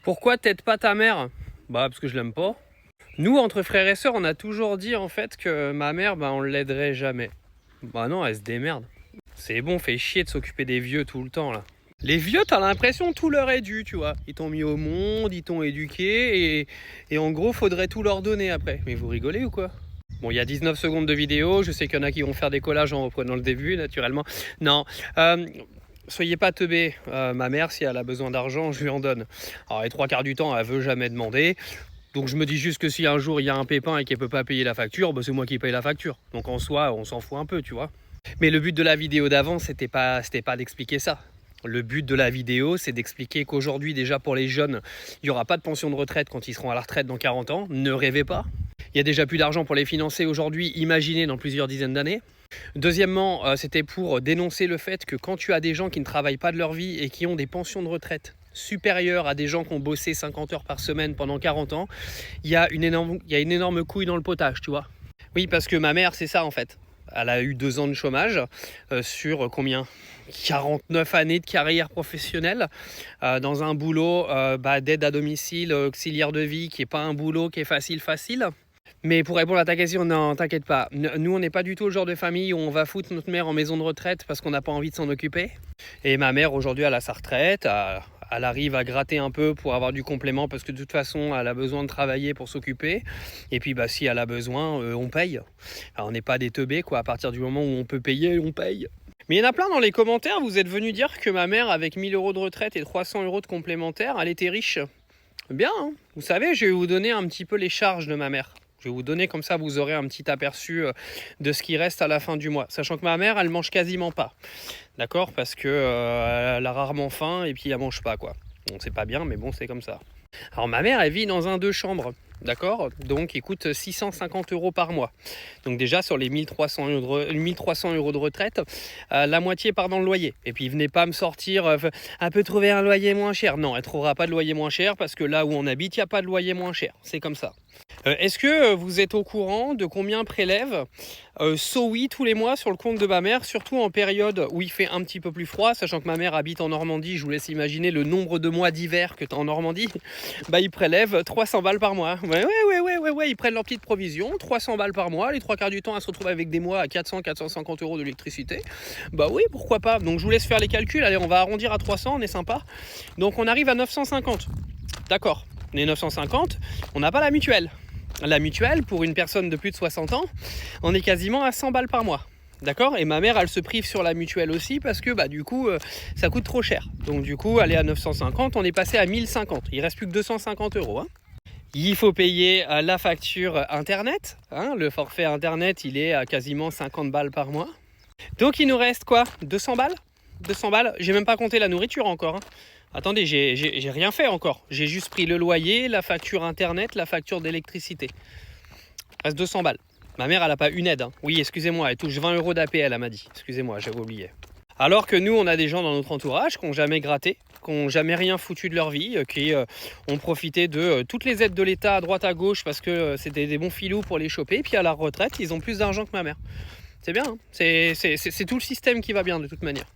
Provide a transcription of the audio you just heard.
Pourquoi t'aides pas ta mère? Bah parce que je l'aime pas. Nous, entre frères et sœurs, on a toujours dit en fait que ma mère, on l'aiderait jamais. Bah non, elle se démerde. C'est bon, fait chier de s'occuper des vieux tout le temps là. Les vieux, t'as l'impression tout leur est dû, tu vois. Ils t'ont mis au monde, ils t'ont éduqué et en gros, faudrait tout leur donner après. Mais vous rigolez ou quoi? Bon, il y a 19 secondes de vidéo, je sais qu'il y en a qui vont faire des collages en reprenant le début, naturellement. Non, soyez pas teubés. Ma mère, si elle a besoin d'argent, je lui en donne. Alors les 3 quarts du temps, elle veut jamais demander. Donc je me dis juste que si un jour il y a un pépin et qu'elle peut pas payer la facture, c'est moi qui paye la facture. Donc en soi, on s'en fout un peu, tu vois. Mais le but de la vidéo d'avant, c'était pas d'expliquer ça. Le but de la vidéo, c'est d'expliquer qu'aujourd'hui, déjà pour les jeunes, il n'y aura pas de pension de retraite quand ils seront à la retraite dans 40 ans. Ne rêvez pas. Il y a déjà plus d'argent pour les financer aujourd'hui, imaginez dans plusieurs dizaines d'années. Deuxièmement, c'était pour dénoncer le fait que quand tu as des gens qui ne travaillent pas de leur vie et qui ont des pensions de retraite supérieures à des gens qui ont bossé 50 heures par semaine pendant 40 ans, il y a une énorme couille dans le potage, tu vois. Oui, parce que ma mère, c'est ça en fait. Elle a eu 2 ans de chômage sur combien 49 années de carrière professionnelle dans un boulot d'aide à domicile, auxiliaire de vie, qui n'est pas un boulot qui est facile. Mais pour répondre à ta question, non, t'inquiète pas. Nous, on n'est pas du tout le genre de famille où on va foutre notre mère en maison de retraite parce qu'on n'a pas envie de s'en occuper. Et ma mère, aujourd'hui, elle a sa retraite. Elle arrive à gratter un peu pour avoir du complément parce que de toute façon, elle a besoin de travailler pour s'occuper. Et puis, si elle a besoin, on paye. Alors, on n'est pas des teubés, quoi. À partir du moment où on peut payer, on paye. Mais il y en a plein dans les commentaires, vous êtes venus dire que ma mère, avec 1000 € de retraite et 300 € de complémentaire, elle était riche. Bien, hein. Vous savez, je vais vous donner un petit peu les charges de ma mère. Je vais vous donner comme ça, vous aurez un petit aperçu de ce qui reste à la fin du mois. Sachant que ma mère, elle mange quasiment pas. D'accord? Parce que elle a rarement faim et puis elle mange pas, quoi. Bon, c'est pas bien, mais bon, c'est comme ça. Alors ma mère, elle vit dans un 2 chambres. D'accord? Donc il coûte 650 € par mois. Donc déjà sur les 1300 € de retraite, la moitié part dans le loyer. Et puis venez pas me sortir, elle peut trouver un loyer moins cher. Non, elle trouvera pas de loyer moins cher parce que là où on habite, il n'y a pas de loyer moins cher. C'est comme ça. Est-ce que vous êtes au courant de combien prélève SOWI tous les mois sur le compte de ma mère, surtout en période où il fait un petit peu plus froid, sachant que ma mère habite en Normandie, je vous laisse imaginer le nombre de mois d'hiver que tu as en Normandie, ils prélèvent 300 balles par mois. Ouais, ils prennent leur petite provision, 300 balles par mois, les 3 quarts du temps, elle se retrouve avec des mois à 400-450 € d'électricité. Oui, pourquoi pas. Donc je vous laisse faire les calculs, allez, on va arrondir à 300, on est sympa. Donc on arrive à 950, d'accord. Les 950, on n'a pas la mutuelle. La mutuelle, pour une personne de plus de 60 ans, on est quasiment à 100 balles par mois. D'accord? Et ma mère, elle se prive sur la mutuelle aussi parce que du coup, ça coûte trop cher. Donc du coup, elle est à 950, on est passé à 1050. Il reste plus que 250 €. Hein. Il faut payer la facture Internet. Hein. Le forfait Internet, il est à quasiment 50 balles par mois. Donc il nous reste quoi? 200 balles? 200 balles? J'ai même pas compté la nourriture encore. Hein. Attendez, j'ai rien fait encore. J'ai juste pris le loyer, la facture Internet, la facture d'électricité. Il reste 200 balles. Ma mère, elle n'a pas une aide. Hein. Oui, excusez-moi, elle touche 20 € d'APL, elle m'a dit. Excusez-moi, j'avais oublié. Alors que nous, on a des gens dans notre entourage qui n'ont jamais gratté, qui n'ont jamais rien foutu de leur vie, qui ont profité de toutes les aides de l'État à droite à gauche parce que c'était des bons filous pour les choper. Puis à la retraite, ils ont plus d'argent que ma mère. C'est bien, hein. C'est tout le système qui va bien de toute manière.